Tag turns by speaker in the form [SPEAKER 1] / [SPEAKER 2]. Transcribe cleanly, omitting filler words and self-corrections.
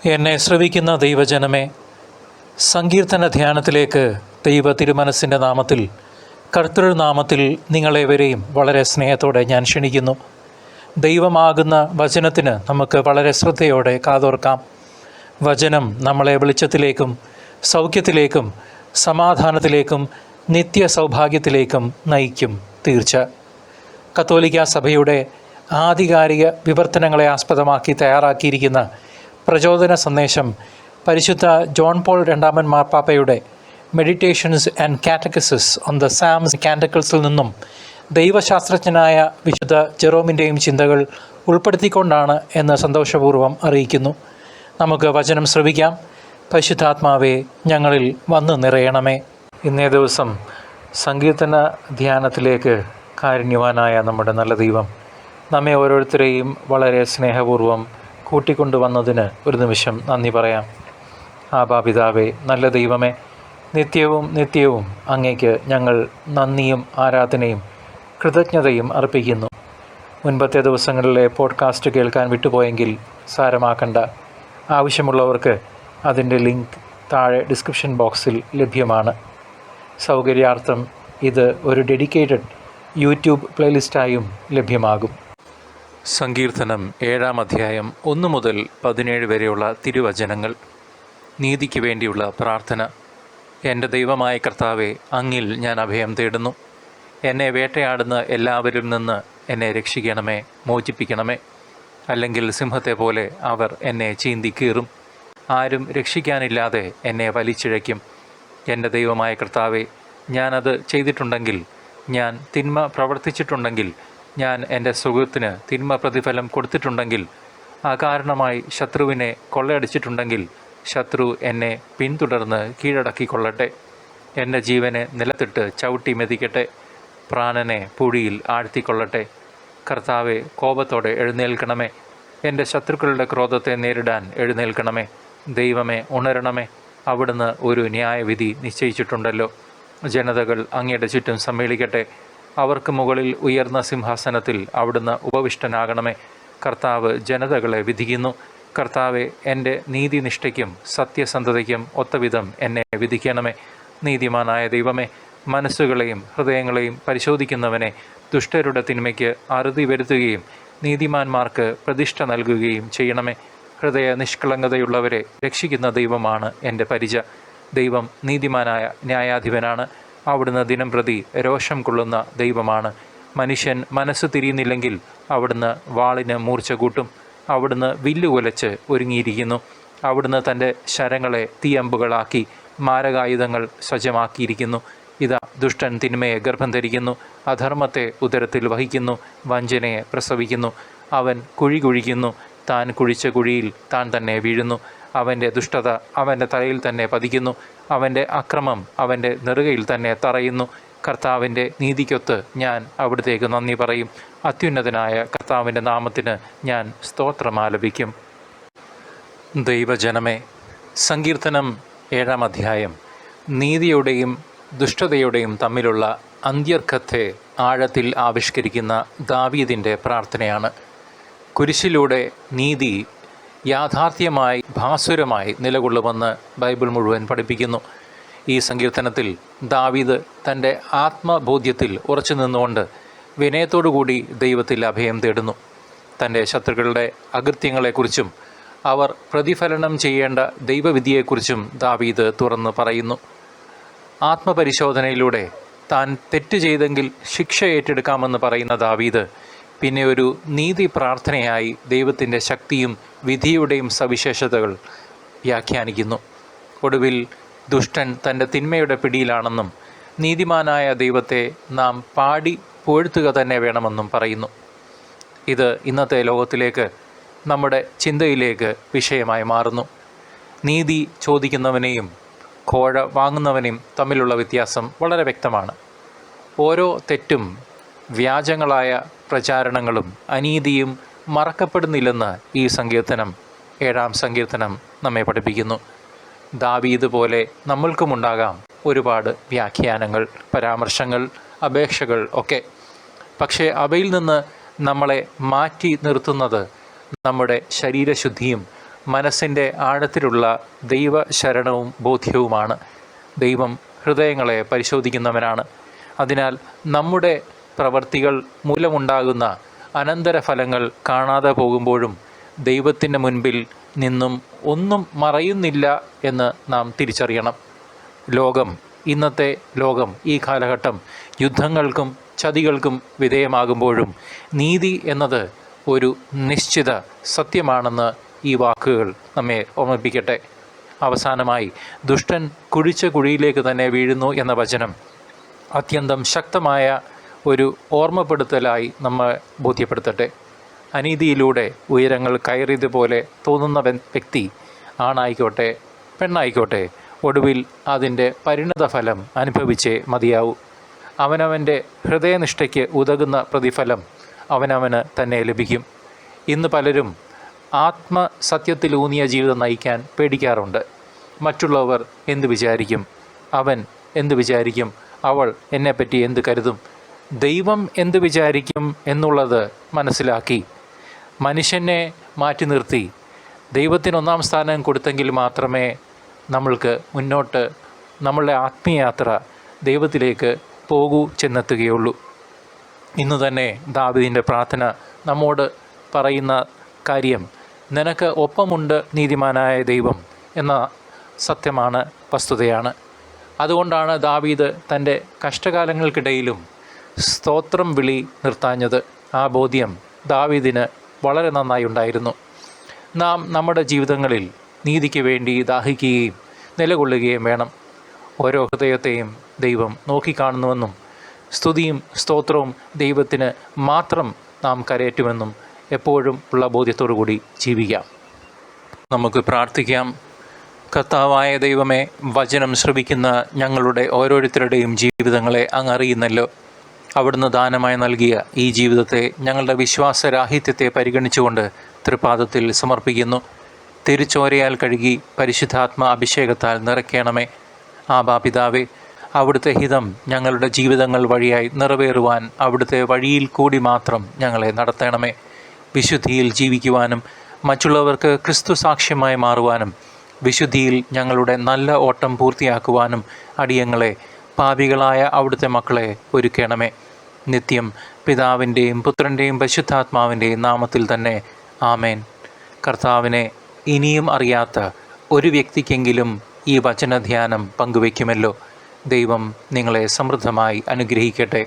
[SPEAKER 1] എന്നെ ശ്രവിക്കുന്ന ദൈവജനമേ, സങ്കീർത്തന ധ്യാനത്തിലേക്ക് ദൈവ തിരുമനസ്സിൻ്റെ നാമത്തിൽ, കർത്തൃനാമത്തിൽ നിങ്ങളേവരെയും വളരെ സ്നേഹത്തോടെ ഞാൻ ക്ഷണിക്കുന്നു. ദൈവമാകുന്ന വചനത്തിന് നമുക്ക് വളരെ ശ്രദ്ധയോടെ കാതോർക്കാം. വചനം നമ്മളെ വെളിച്ചത്തിലേക്കും സൗഖ്യത്തിലേക്കും സമാധാനത്തിലേക്കും നിത്യ സൗഭാഗ്യത്തിലേക്കും നയിക്കും. തീർച്ച. കത്തോലിക്ക സഭയുടെ ആധികാരിക വിവർത്തനങ്ങളെ ആസ്പദമാക്കി തയ്യാറാക്കിയിരിക്കുന്ന പ്രചോദന സന്ദേശം പരിശുദ്ധ ജോൺ പോൾ രണ്ടാമൻ മാർപ്പാപ്പയുടെ meditations and catechesis on the Psalms കാൻറ്റക്കിൾസിൽ നിന്നും ദൈവശാസ്ത്രജ്ഞനായ വിശുദ്ധ ജെറോമിൻ്റെയും ചിന്തകൾ ഉൾപ്പെടുത്തിക്കൊണ്ടാണ് എന്ന് സന്തോഷപൂർവ്വം അറിയിക്കുന്നു. നമുക്ക് വചനം ശ്രവിക്കാം. പരിശുദ്ധാത്മാവേ, ഞങ്ങളിൽ വന്നു നിറയണമേ. ഇന്നേ ദിവസം സങ്കീർത്തന ധ്യാനത്തിലേക്ക് കാരുണ്യവാനായ നമ്മുടെ നല്ല ദൈവം നമ്മെ ഓരോരുത്തരെയും വളരെ സ്നേഹപൂർവ്വം കൂട്ടിക്കൊണ്ടുവന്നതിന് ഒരു നിമിഷം നന്ദി പറയാം. ആബാപിതാവേ, നല്ല ദൈവമേ, നിത്യവും അങ്ങേക്ക് ഞങ്ങൾ നന്ദിയും ആരാധനയും കൃതജ്ഞതയും അർപ്പിക്കുന്നു. മുൻപത്തെ ദിവസങ്ങളിലെ പോഡ്കാസ്റ്റ് കേൾക്കാൻ വിട്ടുപോയെങ്കിൽ സാരമാക്കണ്ട. ആവശ്യമുള്ളവർക്ക് അതിൻ്റെ ലിങ്ക് താഴെ ഡിസ്ക്രിപ്ഷൻ ബോക്സിൽ ലഭ്യമാണ്. സൗകര്യാർത്ഥം ഇത് ഒരു ഡെഡിക്കേറ്റഡ് യൂട്യൂബ് പ്ലേലിസ്റ്റായും ലഭ്യമാകും. സങ്കീർത്തനം 7-ാം അധ്യായം 1 മുതൽ 17 വരെയുള്ള തിരുവചനങ്ങൾ. നീതിക്ക് വേണ്ടിയുള്ള പ്രാർത്ഥന. എൻ്റെ ദൈവമായ കർത്താവെ, അങ്ങിൽ ഞാൻ അഭയം തേടുന്നു. എന്നെ വേട്ടയാടുന്ന എല്ലാവരിൽ നിന്ന് എന്നെ രക്ഷിക്കണമേ, മോചിപ്പിക്കണമേ. അല്ലെങ്കിൽ സിംഹത്തെ പോലെ അവർ എന്നെ ചീന്തിക്കീറും. ആരും രക്ഷിക്കാനില്ലാതെ എന്നെ വലിച്ചിഴയ്ക്കും. എൻ്റെ ദൈവമായ കർത്താവെ, ഞാനത് ചെയ്തിട്ടുണ്ടെങ്കിൽ, ഞാൻ തിന്മ പ്രവർത്തിച്ചിട്ടുണ്ടെങ്കിൽ, ഞാൻ എൻ്റെ സുഹൃത്തിന് തിന്മ പ്രതിഫലം കൊടുത്തിട്ടുണ്ടെങ്കിൽ, അകാരണമായി ശത്രുവിനെ കൊള്ളയടിച്ചിട്ടുണ്ടെങ്കിൽ, ശത്രു എന്നെ പിന്തുടർന്ന് കീഴടക്കിക്കൊള്ളട്ടെ. എൻ്റെ ജീവനെ നിലത്തിട്ട് ചവിട്ടി മെതിക്കട്ടെ. പ്രാണനെ പൂഴിയിൽ ആഴ്ത്തിക്കൊള്ളട്ടെ. കർത്താവെ, കോപത്തോടെ എഴുന്നേൽക്കണമേ. എൻ്റെ ശത്രുക്കളുടെ ക്രോധത്തെ നേരിടാൻ എഴുന്നേൽക്കണമേ. ദൈവമേ, ഉണരണമേ. അവിടുന്ന് ഒരു ന്യായവിധി നിശ്ചയിച്ചിട്ടുണ്ടല്ലോ. ജനതകൾ അങ്ങയുടെ ചുറ്റും സമ്മേളിക്കട്ടെ. അവർക്ക് മുകളിൽ ഉയർന്ന സിംഹാസനത്തിൽ അവിടുന്ന് ഉപവിഷ്ടനാകണമേ. കർത്താവ് ജനതകളെ വിധിക്കുന്നു. കർത്താവെ, എൻ്റെ നീതിനിഷ്ഠയ്ക്കും സത്യസന്ധതയ്ക്കും ഒത്തവിധം എന്നെ വിധിക്കണമേ. നീതിമാനായ ദൈവമേ, മനസ്സുകളെയും ഹൃദയങ്ങളെയും പരിശോധിക്കുന്നവനെ, ദുഷ്ടരുടെ തിന്മയ്ക്ക് അറുതി വരുത്തുകയും നീതിമാന്മാർക്ക് പ്രതിഷ്ഠ നൽകുകയും ചെയ്യണമേ. ഹൃദയ നിഷ്കളങ്കതയുള്ളവരെ രക്ഷിക്കുന്ന ദൈവമാണ് എൻ്റെ പരിച. ദൈവം നീതിമാനായ ന്യായാധിപനാണ്. അവിടുന്ന് ദിനം പ്രതി രോഷം കൊള്ളുന്ന ദൈവമാണ്. മനുഷ്യൻ മനസ്സ് തിരിയുന്നില്ലെങ്കിൽ അവിടുന്ന് വാളിന് മൂർച്ച കൂട്ടും. അവിടുന്ന് വില്ലുകുലച്ച് ഒരുങ്ങിയിരിക്കുന്നു. അവിടുന്ന് തൻ്റെ ശരങ്ങളെ തീയമ്പുകളാക്കി മാരകായുധങ്ങൾ സജ്ജമാക്കിയിരിക്കുന്നു. ഇതാ, ദുഷ്ടൻ തിന്മയെ ഗർഭം ധരിക്കുന്നു, അധർമ്മത്തെ ഉദരത്തിൽ വഹിക്കുന്നു, വഞ്ചനയെ പ്രസവിക്കുന്നു. അവൻ കുഴി കുഴിക്കുന്നു, താൻ കുഴിച്ച കുഴിയിൽ താൻ തന്നെ വീഴുന്നു. അവൻ്റെ ദുഷ്ടത അവൻ്റെ തലയിൽ തന്നെ പതിക്കുന്നു, അവൻ്റെ അക്രമം അവൻ്റെ നെറുകയിൽ തന്നെ തറയുന്നു. കർത്താവിൻ്റെ നീതിക്കൊത്ത് ഞാൻ അവിടത്തേക്ക് നന്ദി പറയും. അത്യുന്നതനായ കർത്താവിൻ്റെ നാമത്തിന് ഞാൻ സ്തോത്രമാലപിക്കും. ദൈവജനമേ, സങ്കീർത്തനം 7-ാം അധ്യായം നീതിയുടെയും ദുഷ്ടതയുടെയും തമ്മിലുള്ള അന്ത്യർക്കത്തെ ആഴത്തിൽ ആവിഷ്കരിക്കുന്ന ദാവീദിൻ്റെ പ്രാർത്ഥനയാണ്. കുരിശിലൂടെ നീതി യാഥാർത്ഥ്യമായി ഭാസുരമായി നിലകൊള്ളുമെന്ന് ബൈബിൾ മുഴുവൻ പഠിപ്പിക്കുന്നു. ഈ സങ്കീർത്തനത്തിൽ ദാവീദ് തൻ്റെ ആത്മബോധ്യത്തിൽ ഉറച്ചു നിന്നുകൊണ്ട് വിനയത്തോടുകൂടി ദൈവത്തിൽ അഭയം തേടുന്നു. തൻ്റെ ശത്രുക്കളുടെ അകൃത്യങ്ങളെക്കുറിച്ചും അവർ പ്രതിഫലനം ചെയ്യേണ്ട ദൈവവിധിയെക്കുറിച്ചും ദാവീദ് തുറന്ന് പറയുന്നു. ആത്മപരിശോധനയിലൂടെ താൻ തെറ്റ് ചെയ്തെങ്കിൽ ശിക്ഷ ഏറ്റെടുക്കാമെന്ന് പറയുന്ന ദാവീദ് പിന്നെ ഒരു നീതി പ്രാർത്ഥനയായി ദൈവത്തിൻ്റെ ശക്തിയും വിധിയുടെയും സവിശേഷതകൾ വ്യാഖ്യാനിക്കുന്നു. ഒടുവിൽ ദുഷ്ടൻ തൻ്റെ തിന്മയുടെ പിടിയിലാണെന്നും നീതിമാനായ ദൈവത്തെ നാം പാടി പുകഴ്ത്തുക തന്നെ വേണമെന്നും പറയുന്നു. ഇത് ഇന്നത്തെ ലോകത്തിലേക്ക്, നമ്മുടെ ചിന്തയിലേക്ക് വിഷയമായി മാറുന്നു. നീതി ചോദിക്കുന്നവനെയും കോഴ വാങ്ങുന്നവനെയും തമ്മിലുള്ള വ്യത്യാസം വളരെ വ്യക്തമാണ്. ഓരോ തെറ്റും വ്യാജങ്ങളായ പ്രചാരണങ്ങളും അനീതിയും മറക്കപ്പെടുന്നില്ലെന്ന് ഈ സങ്കീർത്തനം 7-ാം സങ്കീർത്തനം നമ്മെ പഠിപ്പിക്കുന്നു. ദാവീദ് പോലെ നമ്മൾക്കുമുണ്ടാകാം ഒരുപാട് വ്യാഖ്യാനങ്ങൾ, പരാമർശങ്ങൾ, അപേക്ഷകൾ ഒക്കെ. പക്ഷേ അവയിൽ നിന്ന് നമ്മളെ മാറ്റി നിർത്തുന്നത് നമ്മുടെ ശരീരശുദ്ധിയും മനസ്സിൻ്റെ ആഴത്തിലുള്ള ദൈവശരണവും ബോധ്യവുമാണ്. ദൈവം ഹൃദയങ്ങളെ പരിശോധിക്കുന്നവനാണ്. അതിനാൽ നമ്മുടെ പ്രവർത്തികൾ മൂലമുണ്ടാകുന്ന അനന്തരഫലങ്ങൾ കാണാതെ പോകുമ്പോഴും ദൈവത്തിൻ്റെ മുൻപിൽ നിന്നും ഒന്നും മറയുന്നില്ല എന്ന് നാം തിരിച്ചറിയണം. ഇന്നത്തെ ലോകം, ഈ കാലഘട്ടം യുദ്ധങ്ങൾക്കും ചതികൾക്കും വിധേയമാകുമ്പോഴും നീതി എന്നത് ഒരു നിശ്ചിത സത്യമാണെന്ന് ഈ വാക്കുകൾ നമ്മെ ഓർമ്മിപ്പിക്കട്ടെ. അവസാനമായി, ദുഷ്ടൻ കുഴിച്ച കുഴിയിലേക്ക് തന്നെ വീഴുന്നു എന്ന വചനം അത്യന്തം ശക്തമായ ഒരു ഓർമ്മപ്പെടുത്തലായി നമ്മെ ബോധ്യപ്പെടുത്തട്ടെ. അനീതിയിലൂടെ ഉയരങ്ങൾ കയറിയതുപോലെ തോന്നുന്ന വ്യക്തി, ആണായിക്കോട്ടെ പെണ്ണായിക്കോട്ടെ, ഒടുവിൽ അതിൻ്റെ പരിണതഫലം അനുഭവിച്ചേ മതിയാവൂ. അവനവൻ്റെ ഹൃദയനിഷ്ഠയ്ക്ക് ഉതകുന്ന പ്രതിഫലം അവനവന് തന്നെ ലഭിക്കും. ഇന്ന് പലരും ആത്മസത്യത്തിലൂന്നിയ ജീവിതം നയിക്കാൻ പേടിക്കാറുണ്ട്. മറ്റുള്ളവർ എന്തു വിചാരിക്കും, അവൻ എന്തു വിചാരിക്കും, അവൾ എന്നെപ്പറ്റി എന്ത് കരുതും, ദൈവം എന്തു വിചാരിക്കും എന്നുള്ളത് മനസ്സിലാക്കി മനുഷ്യനെ മാറ്റി നിർത്തി ദൈവത്തിന് ഒന്നാം സ്ഥാനം കൊടുത്തെങ്കിൽ മാത്രമേ നമ്മൾക്ക് മുന്നോട്ട് നമ്മളുടെ ആത്മീയയാത്ര ദൈവത്തിലേക്ക് ചെന്നെത്തുകയുള്ളൂ. ഇന്നു തന്നെ ദാവീദിൻ്റെ പ്രാർത്ഥന നമ്മോട് പറയുന്ന കാര്യം, നിനക്ക് ഒപ്പമുണ്ട് നീതിമാനായ ദൈവം എന്ന സത്യമാണ്, വസ്തുതയാണ്. അതുകൊണ്ടാണ് ദാവീദ് തൻ്റെ കഷ്ടകാലങ്ങൾക്കിടയിലും സ്തോത്രം വിളി നിർത്താഞ്ഞത്. ആ ബോധ്യം ദാവീദിന് വളരെ നന്നായി ഉണ്ടായിരുന്നു. നാം നമ്മുടെ ജീവിതങ്ങളിൽ നീതിക്ക് വേണ്ടി ദാഹിക്കുകയും നിലകൊള്ളുകയും വേണം. ഓരോ ഹൃദയത്തെയും ദൈവം നോക്കിക്കാണുന്നുവെന്നും സ്തുതിയും സ്തോത്രവും ദൈവത്തിന് മാത്രം നാം കരയേറ്റുമെന്നും എപ്പോഴും ഉള്ള ബോധ്യത്തോടു കൂടി ജീവിക്കാം. നമുക്ക് പ്രാർത്ഥിക്കാം. കർത്താവായ ദൈവമേ, വചനം ശ്രവിക്കുന്ന ഞങ്ങളുടെ ഓരോരുത്തരുടെയും ജീവിതങ്ങളെ അങ്ങ് അറിയുന്നല്ലോ. അവിടുന്ന് ദാനമായി നൽകിയ ഈ ജീവിതത്തെ ഞങ്ങളുടെ വിശ്വാസരാഹിത്യത്തെ പരിഗണിച്ചുകൊണ്ട് തൃപാദത്തിൽ സമർപ്പിക്കുന്നു. തിരുച്ചോരയാൽ കഴുകി പരിശുദ്ധാത്മ അഭിഷേകത്താൽ നിറയ്ക്കണമേ. ആബാ പിതാവേ, അവിടുത്തെ ഹിതം ഞങ്ങളുടെ ജീവിതങ്ങൾ വഴിയായി നിറവേറുവാൻ അവിടുത്തെ വഴിയിൽ കൂടി മാത്രം ഞങ്ങളെ നടത്തണമേ. വിശുദ്ധിയിൽ ജീവിക്കുവാനും മറ്റുള്ളവർക്ക് ക്രിസ്തു സാക്ഷ്യമായി മാറുവാനും വിശുദ്ധിയിൽ ഞങ്ങളുടെ നല്ല ഓട്ടം പൂർത്തിയാക്കുവാനും അടിയങ്ങളെ, പാപികളായ അവിടുത്തെ മക്കളെ ഒരുക്കണമേ. നിത്യം പിതാവിൻ്റെയും പുത്രൻ്റെയും പരിശുദ്ധാത്മാവിൻ്റെയും നാമത്തിൽ തന്നെ ആമേൻ. കർത്താവിനെ ഇനിയും അറിയാത്ത ഒരു വ്യക്തിക്കെങ്കിലും ഈ വചനധ്യാനം പങ്കുവയ്ക്കുമല്ലോ. ദൈവം നിങ്ങളെ സമൃദ്ധമായി അനുഗ്രഹിക്കട്ടെ.